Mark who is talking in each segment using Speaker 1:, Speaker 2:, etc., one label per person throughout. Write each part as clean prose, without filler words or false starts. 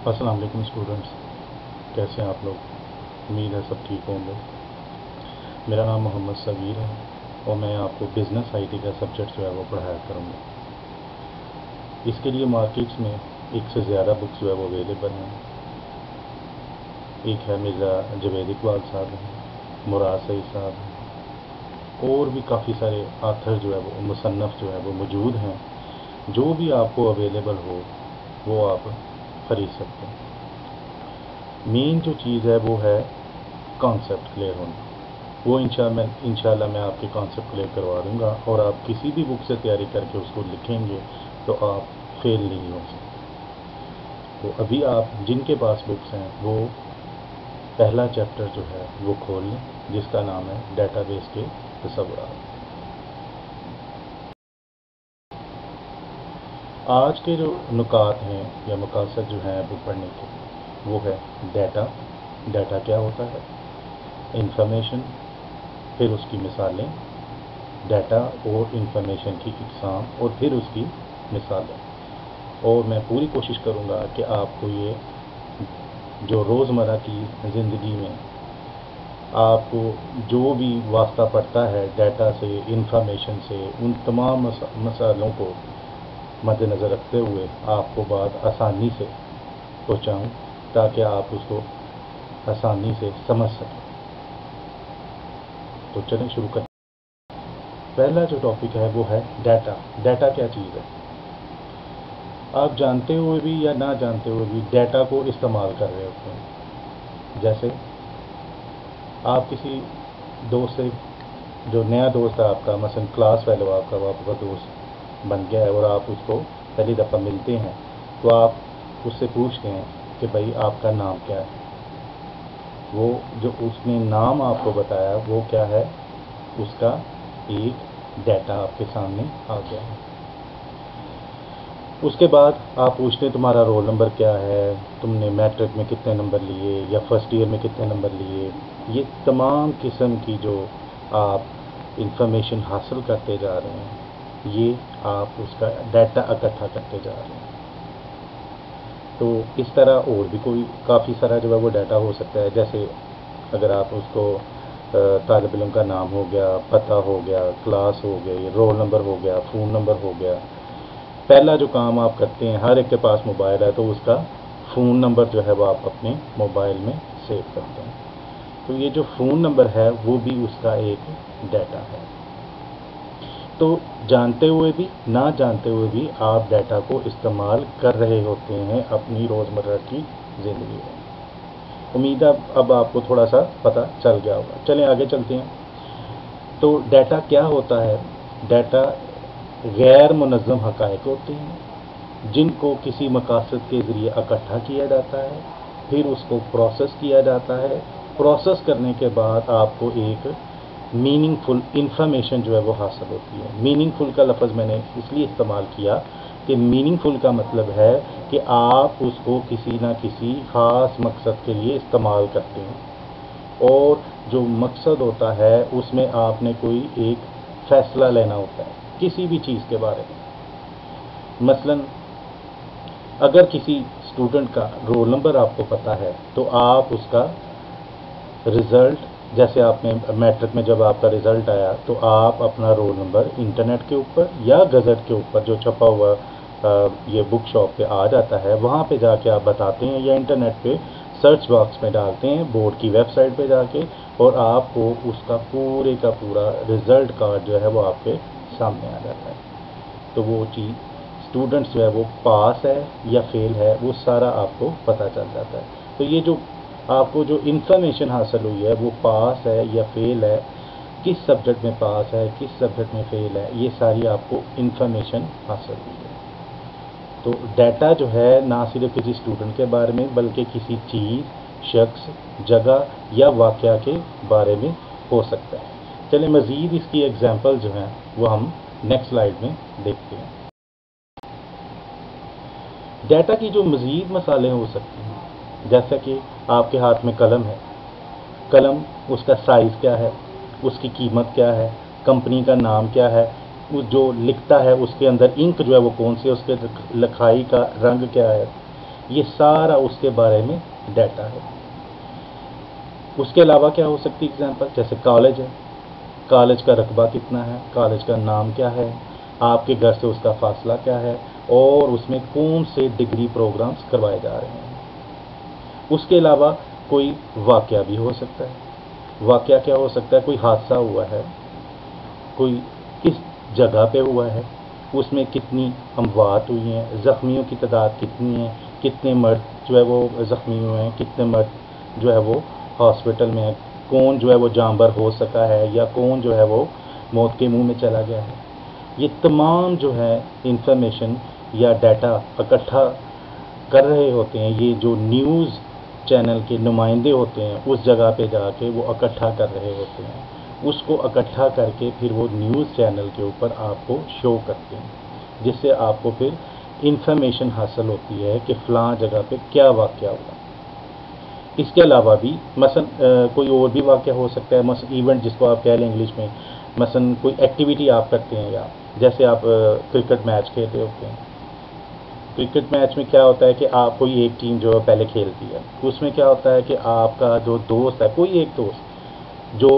Speaker 1: अस्सलाम वालेकुम स्टूडेंट्स, कैसे हैं आप लोग। उम्मीद है सब ठीक होंगे। मेरा नाम मोहम्मद सगीर है और मैं आपको बिज़नेस आईटी का सब्जेक्ट जो है वो पढ़ाया करूँगा। इसके लिए मार्केट्स में एक से ज़्यादा बुक्स जो है वो अवेलेबल हैं। एक है मिर्ज़ा जवेद इकबाल साहब हैं, मुराद सईद साहब हैं, और भी काफ़ी सारे आथर जो है वो मुसन्नफ़ जो है वो मौजूद हैं। जो भी आपको अवेलेबल हो वो आप ख़रीद सकते हैं। मेन जो चीज़ है वो है कॉन्सेप्ट क्लियर होना। वो इंशाल्लाह मैं आपके कॉन्सेप्ट क्लियर करवा दूँगा और आप किसी भी बुक से तैयारी करके उसको लिखेंगे तो आप फेल नहीं हो सकते। तो अभी आप जिनके पास बुक्स हैं वो पहला चैप्टर जो है वो खोल लें, जिसका नाम है डेटाबेस के तस्वुरात। आज के जो नुकात हैं या मकासद जो हैं बुक पढ़ने के, वो है डाटा। डाटा क्या होता है, इंफॉर्मेशन, फिर उसकी मिसालें, डाटा और इंफॉर्मेशन की इकसाम, और फिर उसकी मिसालें। और मैं पूरी कोशिश करूँगा कि आपको ये जो रोज़मर्रा की ज़िंदगी में आपको जो भी वास्ता पड़ता है डाटा से, इंफॉर्मेशन से, उन तमाम मसालों को मद्देनज़र रखते हुए आपको बात आसानी से पहुँचाऊँ ताकि आप उसको आसानी से समझ सकें। तो चलें शुरू करें। पहला जो टॉपिक है वो है डाटा। डाटा क्या चीज़ है। आप जानते हुए भी या ना जानते हुए भी डाटा को इस्तेमाल कर रहे होते हैं। जैसे आप किसी दोस्त से, जो नया दोस्त है आपका, मसलन क्लास फेलो आपका दोस्त बन गया है और आप उसको पहली दफ़ा मिलते हैं तो आप उससे पूछते हैं कि भाई आपका नाम क्या है। वो जो उसने नाम आपको बताया वो क्या है, उसका एक डाटा आपके सामने आ गया है। उसके बाद आप पूछते हैं तुम्हारा रोल नंबर क्या है, तुमने मैट्रिक में कितने नंबर लिए या फर्स्ट ईयर में कितने नंबर लिए। ये तमाम किस्म की जो आप इंफॉर्मेशन हासिल करते जा रहे हैं, ये आप उसका डाटा इकट्ठा करते जा रहे हैं। तो इस तरह और भी कोई काफ़ी सारा जो है वो डाटा हो सकता है। जैसे अगर आप उसको तालिब इल्म का नाम हो गया, पता हो गया, क्लास हो गई, रोल नंबर हो गया, फ़ोन नंबर हो गया। पहला जो काम आप करते हैं, हर एक के पास मोबाइल है तो उसका फ़ोन नंबर जो है वो आप अपने मोबाइल में सेव करते हैं। तो ये जो फ़ोन नंबर है वो भी उसका एक डाटा है। तो जानते हुए भी ना जानते हुए भी आप डाटा को इस्तेमाल कर रहे होते हैं अपनी रोज़मर्रा की ज़िंदगी में। उम्मीद है अब आपको थोड़ा सा पता चल गया होगा। चलें आगे चलते हैं। तो डाटा क्या होता है। डाटा गैर मुनज़्ज़म हक़ाइक़ होते हैं जिनको किसी मकासद के ज़रिए इकट्ठा किया जाता है, फिर उसको प्रोसेस किया जाता है। प्रोसेस करने के बाद आपको एक मीनिंगफुल इंफॉर्मेशन जो है वो हासिल होती है। मीनिंगफुल का लफ्ज़ मैंने इसलिए इस्तेमाल किया कि मीनिंगफुल का मतलब है कि आप उसको किसी ना किसी ख़ास मकसद के लिए इस्तेमाल करते हैं और जो मकसद होता है उसमें आपने कोई एक फ़ैसला लेना होता है किसी भी चीज़ के बारे में। मसलन अगर किसी स्टूडेंट का रोल नंबर आपको पता है तो आप उसका रिज़ल्ट, जैसे आपने मैट्रिक में जब आपका रिज़ल्ट आया तो आप अपना रोल नंबर इंटरनेट के ऊपर या गज़ट के ऊपर जो छपा हुआ ये बुक शॉप पे आ जाता है, वहाँ पे जाके आप बताते हैं या इंटरनेट पे सर्च बॉक्स में डालते हैं बोर्ड की वेबसाइट पे जाके, और आपको उसका पूरे का पूरा रिज़ल्ट कार्ड जो है वो आपके सामने आ जाता है। तो वो चीज़ स्टूडेंट्स जो है वो पास है या फेल है वो सारा आपको पता चल जाता है। तो ये जो आपको जो इन्फॉर्मेशन हासिल हुई है वो पास है या फेल है, किस सब्जेक्ट में पास है, किस सब्जेक्ट में फेल है, ये सारी आपको इन्फॉर्मेशन हासिल हुई है। तो डाटा जो है ना सिर्फ किसी स्टूडेंट के बारे में बल्कि किसी चीज़, शख्स, जगह या वाक़या के बारे में हो सकता है। चलिए मज़ीद इसकी एग्जांपल जो हैं वो हम नेक्स्ट स्लाइड में देखते हैं। डाटा की जो मज़ीद मसाले हो सकते हैं, जैसा कि आपके हाथ में कलम है। कलम, उसका साइज़ क्या है, उसकी कीमत क्या है, कंपनी का नाम क्या है, वो जो लिखता है उसके अंदर इंक जो है वो कौन सी है, उसके लिखाई का रंग क्या है, یہ سارا اس کے بارے میں ڈیٹا ہے۔ اس کے علاوہ کیا ہو سکتی ہے اگزامپل، جیسے کالج ہے، کالج کا رقبہ کتنا ہے، کالج کا نام کیا ہے، آپ کے گھر سے اس کا فاصلہ کیا ہے، اور اس میں کون سے ڈگری پروگرامز کروائے جا رہے ہیں۔ اس کے علاوہ کوئی واقعہ بھی ہو سکتا ہے۔ واقعہ کیا ہو سکتا ہے؟ کوئی حادثہ ہوا ہے، کوئی کس جگہ پہ ہوا ہے، اس میں کتنی اموات ہوئی ہیں، زخمیوں کی تعداد کتنی ہے، کتنے مرد جو ہے وہ زخمی ہوئے ہیں، کتنے مرد جو ہے وہ ہاسپٹل میں ہے، کون جو ہے وہ جانبر ہو سکا ہے، یا کون جو ہے وہ موت کے منہ میں چلا گیا ہے۔ یہ تمام جو ہے انفارمیشن یا ڈیٹا اکٹھا کر رہے ہوتے ہیں یہ جو نیوز چینل کے نمائندے ہوتے ہیں، اس جگہ پہ جا کے وہ اکٹھا کر رہے ہوتے ہیں۔ اس کو اکٹھا کر کے پھر وہ نیوز چینل کے اوپر آپ کو شو کرتے ہیں، جس سے آپ کو پھر انفارمیشن حاصل ہوتی ہے کہ فلاں جگہ پہ کیا واقعہ ہوا۔ اس کے علاوہ بھی مثلا کوئی اور بھی واقعہ ہو سکتا ہے، مثلا ایونٹ جس کو آپ کہہ لیں انگلش میں، مثلا کوئی ایکٹیویٹی آپ کرتے ہیں، یا جیسے آپ کرکٹ میچ کھیلتے ہوتے ہیں۔ کرکٹ میچ میں کیا ہوتا ہے کہ آپ کوئی ایک ٹیم جو ہے پہلے کھیلتی ہے، اس میں کیا ہوتا ہے کہ آپ کا جو دوست ہے، کوئی ایک دوست جو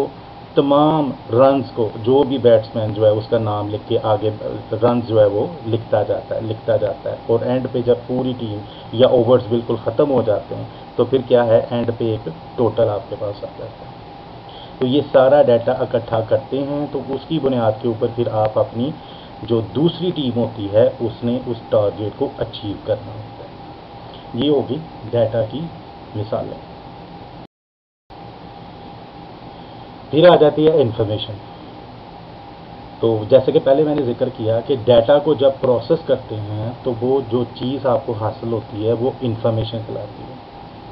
Speaker 1: تمام رنز کو، جو بھی بیٹسمین جو ہے اس کا نام لکھ کے آگے رنز جو ہے وہ لکھتا جاتا ہے، اور اینڈ پہ جب پوری ٹیم یا اوورز بالکل ختم ہو جاتے ہیں تو پھر کیا ہے، اینڈ پہ ایک ٹوٹل آپ کے پاس آ جاتا ہے۔ تو یہ سارا ڈیٹا اکٹھا کرتے ہیں، تو اس کی بنیاد کے اوپر پھر آپ اپنی جو دوسری ٹیم ہوتی ہے اس نے اس ٹارگیٹ کو اچیو کرنا ہوتا ہے۔ یہ ہوگی ڈیٹا کی مثالیں۔ پھر آ جاتی ہے انفارمیشن۔ تو جیسے کہ پہلے میں نے ذکر کیا کہ ڈیٹا کو جب پروسیس کرتے ہیں تو وہ جو چیز آپ کو حاصل ہوتی ہے وہ انفارمیشن کہلاتی ہے۔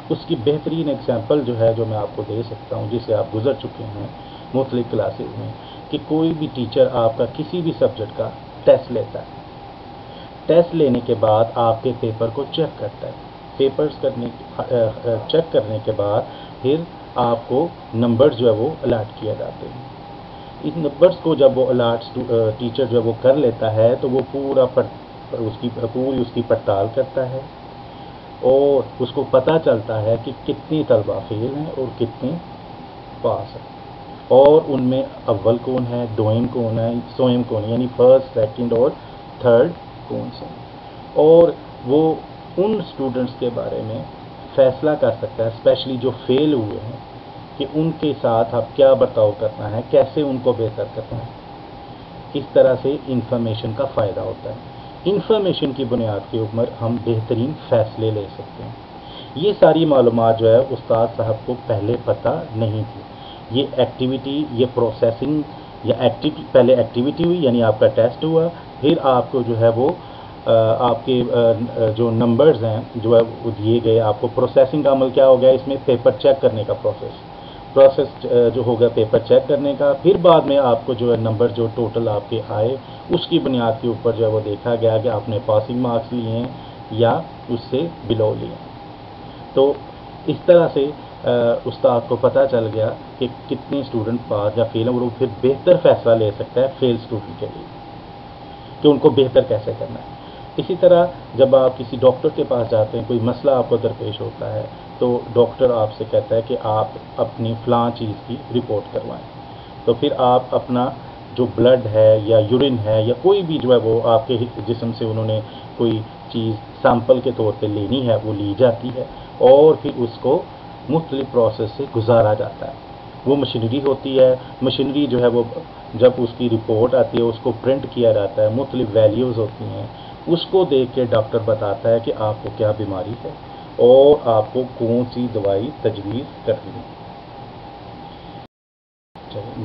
Speaker 1: اس کی بہترین ایگزامپل جو ہے جو میں آپ کو دے سکتا ہوں، جسے آپ گزر چکے ہیں مختلف کلاسز میں، کہ کوئی بھی ٹیچر آپ کا کسی بھی سبجیکٹ کا ٹیسٹ لیتا ہے۔ ٹیسٹ لینے کے بعد آپ کے پیپر کو چیک کرتا ہے۔ پیپرز چیک کرنے کے بعد پھر آپ کو نمبرز جو ہے وہ الاٹ کیے جاتے ہیں۔ ان نمبرز کو جب وہ ٹیچر جو وہ کر لیتا ہے تو وہ پوری اس کی پڑتال کرتا ہے، اور اس کو پتہ چلتا ہے کہ کتنی طلبہ فیل ہیں اور کتنے پاس ہیں، اور ان میں اول کون ہے، دوئم کون ہے، سوئم کون ہے، یعنی فرسٹ، سیکنڈ اور تھرڈ کون سے ہیں۔ اور وہ ان اسٹوڈنٹس کے بارے میں فیصلہ کر سکتا ہے، اسپیشلی جو فیل ہوئے ہیں، کہ ان کے ساتھ اب کیا برتاؤ کرنا ہے، کیسے ان کو بہتر کرنا ہے۔ اس طرح سے انفارمیشن کا فائدہ ہوتا ہے۔ انفارمیشن کی بنیاد کے اوپر ہم بہترین فیصلے لے سکتے ہیں۔ یہ ساری معلومات جو ہے استاد صاحب کو پہلے پتہ نہیں تھی۔ یہ ایکٹیویٹی، یہ پروسیسنگ، یا پہلے ایکٹیویٹی ہوئی، یعنی آپ کا ٹیسٹ ہوا، پھر آپ کو جو ہے وہ آپ کے جو نمبرز ہیں جو ہے وہ دیے گئے، آپ کو پروسیسنگ کا عمل کیا ہو گیا، اس میں پیپر چیک کرنے کا پروسیس جو ہو گیا پیپر چیک کرنے کا، پھر بعد میں آپ کو جو ہے نمبر جو ٹوٹل آپ کے آئے اس کی بنیاد کے اوپر جو ہے وہ دیکھا گیا کہ آپ نے پاسنگ مارکس لیے ہیں یا اس سے بلو لیے ہیں۔ تو اس طرح سے استاد کو پتہ چل گیا کہ کتنے اسٹوڈنٹ پاس یا فیل ہیں، اور وہ پھر بہتر فیصلہ لے سکتا ہے فیل اسٹوڈنٹ کے لیے کہ ان کو بہتر کیسے کرنا ہے۔ اسی طرح جب آپ کسی ڈاکٹر کے پاس جاتے ہیں، کوئی مسئلہ آپ کو درپیش ہوتا ہے، تو ڈاکٹر آپ سے کہتا ہے کہ آپ اپنی فلاں چیز کی رپورٹ کروائیں، تو پھر آپ اپنا جو بلڈ ہے یا یورین ہے یا کوئی بھی جو ہے وہ آپ کے جسم سے انہوں نے کوئی چیز سیمپل کے طور پہ لینی ہے، وہ لی جاتی ہے، اور پھر اس کو مختلف پروسیس سے گزارا جاتا ہے۔ وہ مشینری ہوتی ہے، مشینری جو ہے وہ جب اس کی رپورٹ آتی ہے اس کو پرنٹ کیا جاتا ہے، مختلف ویلیوز ہوتی ہیں، اس کو دیکھ کے ڈاکٹر بتاتا ہے کہ آپ کو کیا بیماری ہے اور آپ کو کون سی دوائی تجویز کرنی ہے۔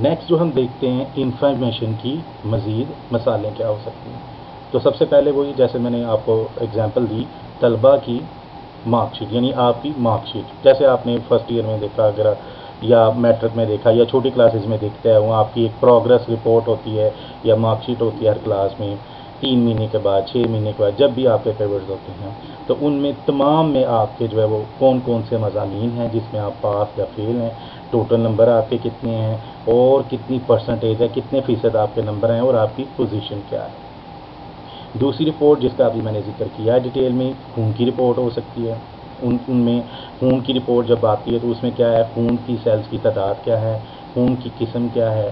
Speaker 1: نیکسٹ جو ہم دیکھتے ہیں انفارمیشن کی مزید مثالیں کیا ہو سکتی ہیں۔ تو سب سے پہلے وہی جیسے میں نے آپ کو اگزامپل دی، طلبہ کی مارک شیٹ، یعنی آپ کی مارک شیٹ، جیسے آپ نے فرسٹ ایئر میں دیکھا اگر، یا میٹرک میں دیکھا، یا چھوٹی کلاسز میں دیکھتے ہیں، وہاں آپ کی ایک پروگرس رپورٹ ہوتی ہے یا مارک شیٹ ہوتی ہے ہر کلاس میں، 3 مہینے کے بعد، 6 مہینے کے بعد، جب بھی آپ کے پیپرز ہوتے ہیں تو ان میں تمام میں آپ کے جو ہے وہ کون سے مضامین ہیں جس میں آپ پاس یا فیل ہیں، ٹوٹل نمبر آپ کے کتنے ہیں، اور کتنی پرسنٹیج ہے، کتنے فیصد آپ کے نمبر ہیں، اور آپ کی پوزیشن کیا ہے۔ दूसरी रिपोर्ट जिसका अभी मैंने जिक्र किया डिटेल में, खून की रिपोर्ट हो सकती है। उनमें खून की रिपोर्ट जब आती है तो उसमें क्या है, खून की सेल्स की तादाद क्या है, खून की किस्म क्या है,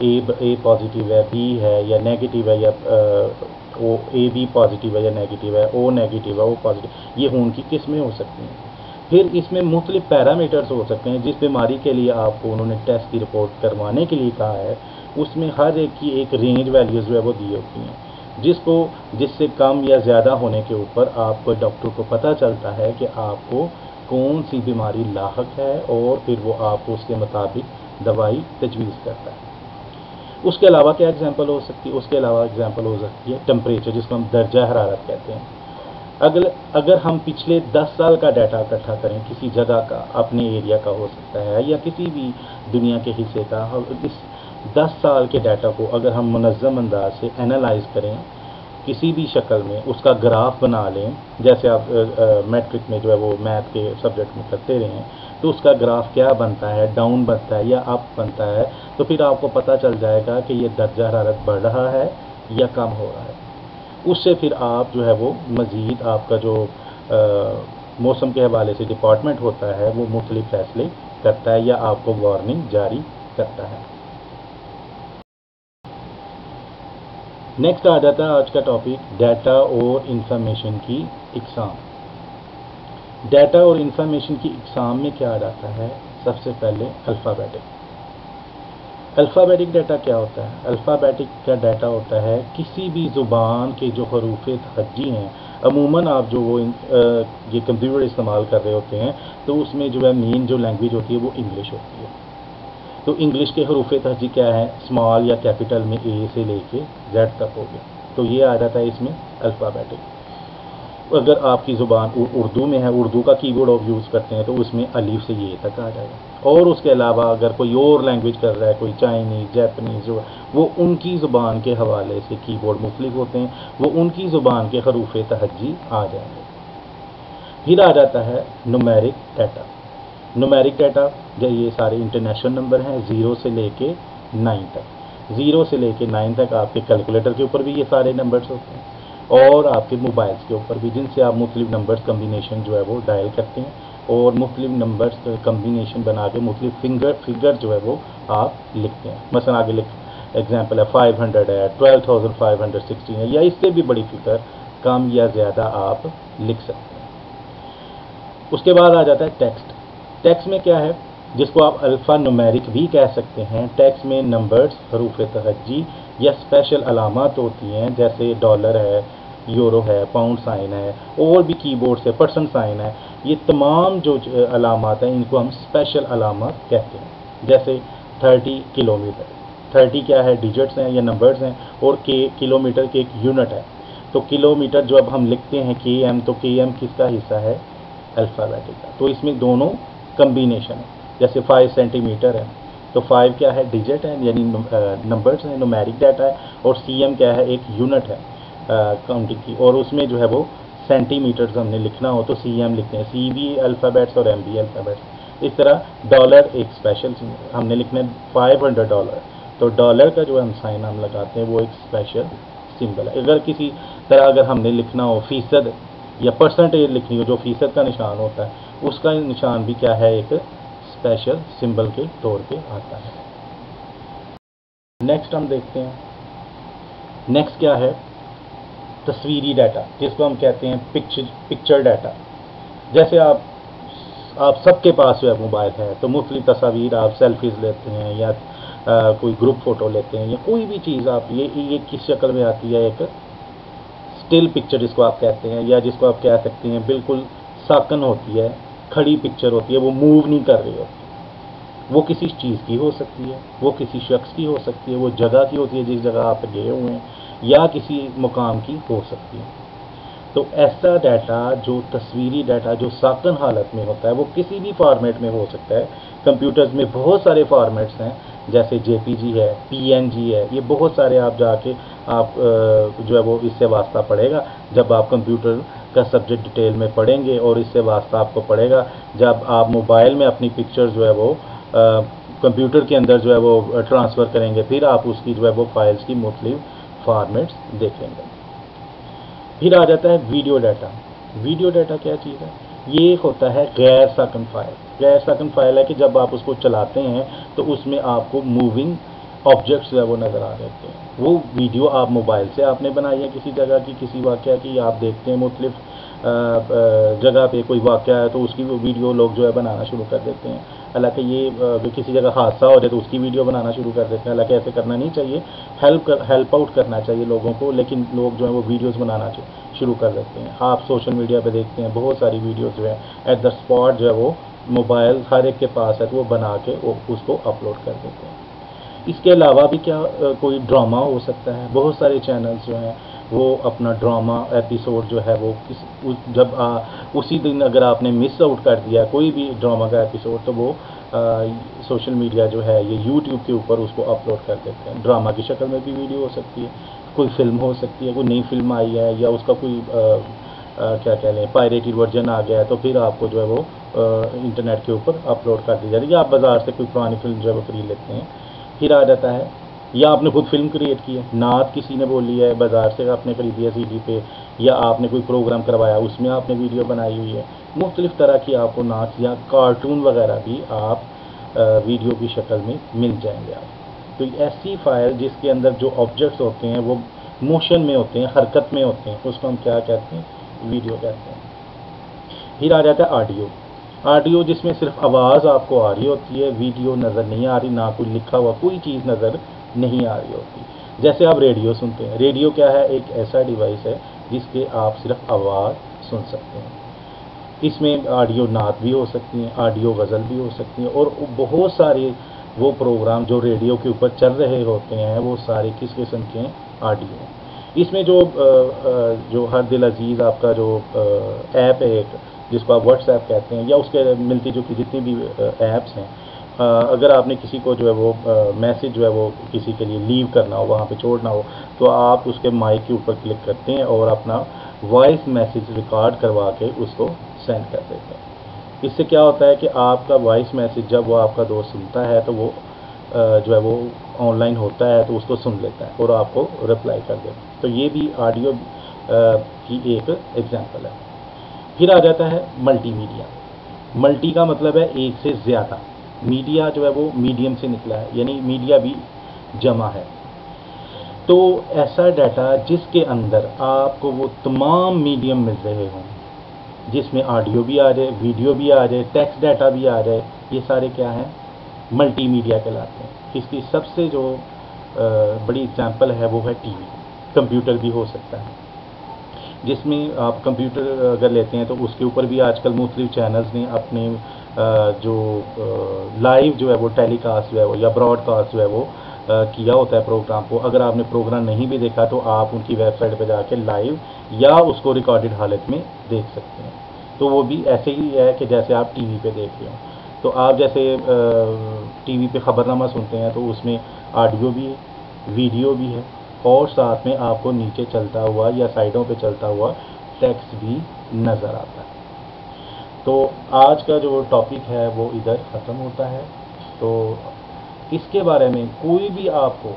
Speaker 1: ए पॉजिटिव है, बी है या नेगेटिव है, या ओ ए बी पॉजिटिव है या नेगेटिव है, ओ नेगेटिव है, ओ पॉजिटिव, ये खून की किस्में हो सकती हैं। फिर इसमें मुख्तलिफ पैरामीटर्स हो सकते हैं। जिस बीमारी के लिए आपको उन्होंने टेस्ट की रिपोर्ट करवाने के लिए कहा है, उसमें हर एक की एक रेंज वैल्यूज़ जो है वो दी होती हैं, जिससे कम या ज़्यादा होने के ऊपर आपको डॉक्टर को पता चलता है कि आपको कौन सी बीमारी लाहक है, और फिर वो आपको उसके मुताबिक दवाई तजवीज़ करता है। उसके अलावा क्या एग्जांपल हो सकती है, उसके अलावा एग्जांपल हो सकती है टेम्परेचर, जिसको हम दर्जा हरारत कहते हैं। अगर हम पिछले 10 साल का डाटा इकट्ठा करें, किसी जगह का, अपने एरिया का हो सकता है या किसी भी दुनिया के हिस्से का, इस 10 साल के डाटा को अगर हम मुनज़्ज़म अंदाज से एनालाइज करें, किसी भी शक्ल में उसका ग्राफ बना लें, जैसे आप मैट्रिक में जो है वो मैथ के सब्जेक्ट में करते रहे हैं, तो उसका ग्राफ क्या बनता है, डाउन बनता है या अप बनता है, तो फिर आपको पता चल जाएगा कि ये दर्जा हरारत बढ़ रहा है या कम हो रहा है। उससे फिर आप जो है वो मज़ीद आपका जो मौसम के हवाले से डिपार्टमेंट होता है वो मुख्तलिफ फैसले करता है या आपको वार्निंग जारी करता है। नेक्स्ट आ जाता है आज का टॉपिक, डाटा और इंफॉर्मेशन की इकसाम। डाटा और इंफॉर्मेशन की इकसाम में क्या आ जाता है, सबसे पहले अल्फ़ाबेटिक। अल्फ़ाबेटिक डाटा क्या होता है? अल्फ़ाबेटिक का डाटा होता है किसी भी ज़ुबान के जो हरूफ तहज्जी हैं। अमूमन आप जो वो ये कंप्यूटर इस्तेमाल कर रहे होते हैं, तो उसमें जो है मेन जो लैंग्वेज होती है वो इंग्लिश होती है। तो इंग्लिश के हरूफ तहज्जी क्या है, स्मॉल या कैपिटल में ए से लेके जेड तक हो गया, तो ये आ जाता है इसमें अल्फ़ाबेटिक। अगर आपकी ज़ुबान उर्दू में है, उर्दू का कीबोर्ड आप यूज़ करते हैं, तो उसमें अलीफ से ये तक आ जाएगा। और उसके अलावा अगर कोई और लैंग्वेज कर रहा है, कोई चाइनीज़, जापानीज़, वो उनकी ज़ुबान के हवाले से कीबोर्ड मुख्तलिफ होते हैं, वो उनकी ज़ुबान के हरूफ तहज्जी आ जाएंगे। फिर आ जाता है न्यूमेरिक डाटा। न्यूमेरिक डाटा जो ये सारे इंटरनेशनल नंबर हैं, 0 से लेके 9 तक। 0 से लेके 9 तक आपके कैलकुलेटर के ऊपर भी ये सारे नंबर्स होते हैं, और आपके मोबाइल्स के ऊपर भी, जिनसे आप मुख्तलिफ नंबर्स कम्बिनेशन जो है वो डायल करते हैं, और मुख्तलिफ नंबर्स कम्बिनेशन बना के मुख्तलिफ फिगर जो है वो आप लिखते हैं। मसलन आगे एग्जाम्पल है 500 है, 12,516 है, या इससे भी बड़ी फिगर कम या ज़्यादा आप लिख सकते हैं। उसके बाद आ जाता है टेक्स्ट। टेक्स्ट में क्या है, जिसको आप अल्फ़ा न्यूमेरिक भी कह सकते हैं। टेक्स्ट में नंबर्स, हरूफ तहज्जी या स्पेशल अलामत होती हैं, जैसे डॉलर है, यूरो है, पाउंड साइन है, और भी कीबोर्ड से परसेंट साइन है। ये तमाम जो अलामत हैं, इनको हम स्पेशल अलामत कहते हैं। जैसे 30 किलोमीटर, 30 क्या है, डिजिट्स हैं या नंबर्स हैं, और किलोमीटर के एक यूनिट है। तो किलोमीटर जो अब हम लिखते हैं KM, तो KM किसका हिस्सा है, अल्फ़ाबेटिक का। तो इसमें दोनों कम्बिनेशन है। जैसे 5 सेंटीमीटर है, तो 5 क्या है, डिजिट है, यानी नंबर्स हैं, न्यूमेरिक डाटा है, और CM क्या है, एक यूनिट है काउंटिंग की, और उसमें जो है वो सेंटीमीटर्स हमने लिखना हो तो CM लिखते हैं, C भी अल्फ़ाबेट्स और M भी अल्फ़ाबेट्स। इस तरह डॉलर एक स्पेशल हमने लिखना है, $500, तो डॉलर का जो हम साइन हम लगाते हैं वो एक स्पेशल सिंबल है। अगर किसी तरह अगर हमने लिखना हो फीसद या परसेंटेज लिखनी हो, जो फीसद का निशान होता है, उसका निशान भी क्या है, एक स्पेशल सिंबल के तौर पे आता है। नेक्स्ट हम देखते हैं, नेक्स्ट क्या है, तस्वीरी डाटा, जिसको हम कहते हैं पिक्चर डाटा। जैसे आप सबके पास जो है मोबाइल है, तो मुख्तलिफ तस्वीर आप सेल्फीज़ लेते हैं, या कोई ग्रुप फ़ोटो लेते हैं, या कोई भी चीज़ आप ये किस शक्ल में आती है, एक स्टिल पिक्चर जिसको आप कहते हैं, या जिसको आप कह सकते हैं बिल्कुल साकन होती है, खड़ी पिक्चर होती है, वो मूव नहीं कर रही होती। वो किसी चीज़ की हो सकती है, वो किसी शख्स की हो सकती है, वो जगह की होती है जिस जगह आप गए हुए हैं, या किसी मुकाम की हो सकती है। तो ऐसा डाटा, जो तस्वीरी डाटा जो साकन हालत में होता है, वो किसी भी फॉर्मेट में हो सकता है। कंप्यूटर्स में बहुत सारे फॉर्मेट्स हैं, जैसे JPG है, PNG है, ये बहुत सारे आप जाके आप जो है वो इससे वास्ता पड़ेगा जब आप कंप्यूटर का सब्जेक्ट डिटेल में पढ़ेंगे, और इससे वास्ता आपको पड़ेगा जब आप मोबाइल में अपनी पिक्चर जो है वो कंप्यूटर के अंदर जो है वो ट्रांसफ़र करेंगे, फिर आप उसकी जो है वो फाइल्स की मुख्तलिफ फॉर्मेट्स देखेंगे। फिर आ जाता है वीडियो डाटा। वीडियो डाटा क्या चीज़ है? ये होता है गैर साकन फाइल। गैर साकन फाइल है कि जब आप उसको चलाते हैं तो उसमें आपको मूविंग ऑब्जेक्ट्स जो है वो नज़र आ रहे होते हैं। वो वीडियो आप मोबाइल से आपने बनाई है किसी जगह की, किसी वाक़या की, आप देखते हैं मुख्तलिफ जगह पे कोई वाक़या है तो उसकी वो वीडियो लोग जो है बनाना शुरू कर देते हैं। हालांकि ये किसी जगह हादसा हो जाए तो उसकी वीडियो बनाना शुरू कर देते हैं। हालांकि ऐसे करना नहीं चाहिए, हेल्प आउट करना चाहिए लोगों को, लेकिन लोग जो है वो वीडियोस बनाना शुरू कर देते हैं। आप सोशल मीडिया पे देखते हैं बहुत सारी वीडियोस जो है एट द स्पॉट जो है वो मोबाइल हर एक के पास है तो वो बना के वो उसको अपलोड कर देते हैं। इसके अलावा भी क्या कोई ड्रामा हो सकता है। बहुत सारे चैनल्स जो हैं वो अपना ड्रामा एपिसोड जो है वो जब उसी दिन अगर आपने मिस आउट कर दिया कोई भी ड्रामा का एपिसोड तो वो सोशल मीडिया जो है ये यूट्यूब के ऊपर उसको अपलोड कर देते हैं। ड्रामा की शक्ल में भी वीडियो हो सकती है, कोई फिल्म हो सकती है, कोई नई फिल्म आई है या उसका कोई क्या कह लें पायरेटेड वर्जन आ गया है तो फिर आपको जो है वो इंटरनेट के ऊपर अपलोड कर दी जाती है, या आप बाज़ार से कोई पुरानी फिल्म जो है वो खरीद लेते हैं। फिर आ जाता है, या आपने खुद फिल्म क्रिएट की है, नात किसी ने बोली है, बाज़ार से आपने खरीदी है सीडी पे, या आपने कोई प्रोग्राम करवाया उसमें आपने वीडियो बनाई हुई है। मुख्तलिफ तरह की आपको नात या कार्टून वगैरह भी आप वीडियो की शक्ल में मिल जाएंगे आप। तो ऐसी फाइल जिसके अंदर जो ऑब्जेक्ट्स होते हैं वो मोशन में होते हैं, हरकत में होते हैं, उसको हम क्या कहते हैं? वीडियो कहते हैं। फिर आ जाता है ऑडियो। ऑडियो जिसमें सिर्फ आवाज़ आपको आ रही होती है, वीडियो नज़र नहीं आ रही, ना कोई लिखा हुआ कोई चीज़ नज़र नहीं आ रही होती। जैसे आप रेडियो सुनते हैं, रेडियो क्या है? एक ऐसा डिवाइस है जिसके आप सिर्फ आवाज़ सुन सकते हैं। इसमें ऑडियो नात भी हो सकती हैं, ऑडियो गज़ल भी हो सकती हैं, और बहुत सारे वो प्रोग्राम जो रेडियो के ऊपर चल रहे होते हैं वो सारे किस किस्म के हैं? ऑडियो। इसमें जो हर दिल अजीज़ आपका जो ऐप है एक, जिसको आप व्हाट्सएप कहते हैं, या उसके मिलती जुलती जितनी भी ऐप्स हैं, अगर आपने किसी को जो है वो मैसेज जो है वो किसी के लिए लीव करना हो, वहाँ पे छोड़ना हो, तो आप उसके माइक के ऊपर क्लिक करते हैं और अपना वॉइस मैसेज रिकॉर्ड करवा के उसको सेंड कर देते हैं। इससे क्या होता है कि आपका वॉइस मैसेज जब वो आपका दोस्त सुनता है तो वो जो है वो ऑनलाइन होता है तो उसको सुन लेता है और आपको रिप्लाई कर देता है। तो ये भी ऑडियो की एक एग्जांपल है। फिर आ जाता है मल्टीमीडिया। मल्टी का मतलब है एक से ज़्यादा, मीडिया जो है वो मीडियम से निकला है, यानी मीडिया भी जमा है। तो ऐसा डाटा जिसके अंदर आपको वो तमाम मीडियम मिल रहे हों, जिसमें ऑडियो भी आ जाए, वीडियो भी आ जाए, टेक्स्ट डाटा भी आ जाए, ये सारे क्या हैं? मल्टीमीडिया कहलाते हैं। इसकी सबसे जो बड़ी एग्जांपल है वो है टीवी। कंप्यूटर भी हो सकता है, जिसमें आप कंप्यूटर अगर लेते हैं तो उसके ऊपर भी आजकल मुख्तलिफ चैनल्स ने अपने जो लाइव जो है वो टेलीकास्ट जो है वो या ब्रॉडकास्ट जो है वो किया होता है प्रोग्राम को। अगर आपने प्रोग्राम नहीं भी देखा तो आप उनकी वेबसाइट पर जाके लाइव या उसको रिकॉर्डेड हालत में देख सकते हैं। तो वो भी ऐसे ही है कि जैसे आप टीवी पे देख रहे हो। तो आप जैसे टीवी पे ख़बरनामा सुनते हैं तो उसमें ऑडियो भी है, वीडियो भी है, और साथ में आपको नीचे चलता हुआ या साइडों पे चलता हुआ टेक्स्ट भी नज़र आता है। तो आज का जो टॉपिक है वो इधर ख़त्म होता है। तो इसके बारे में कोई भी आपको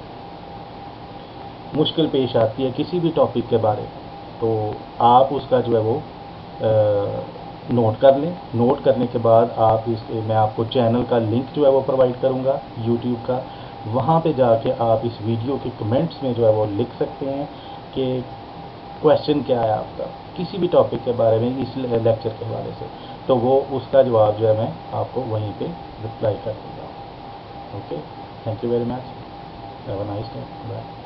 Speaker 1: मुश्किल पेश आती है किसी भी टॉपिक के बारे में तो आप उसका जो है वो नोट कर लें। नोट करने के बाद आप मैं आपको चैनल का लिंक जो है वो प्रोवाइड करूँगा यूट्यूब का। वहाँ पे जाके आप इस वीडियो के कमेंट्स में जो है वो लिख सकते हैं कि क्वेश्चन क्या है आपका किसी भी टॉपिक के बारे में इस लेक्चर के हवाले से, तो वो उसका जवाब जो है मैं आपको वहीं पे रिप्लाई कर दूँगा। Okay, thank you very much, have a nice day, bye.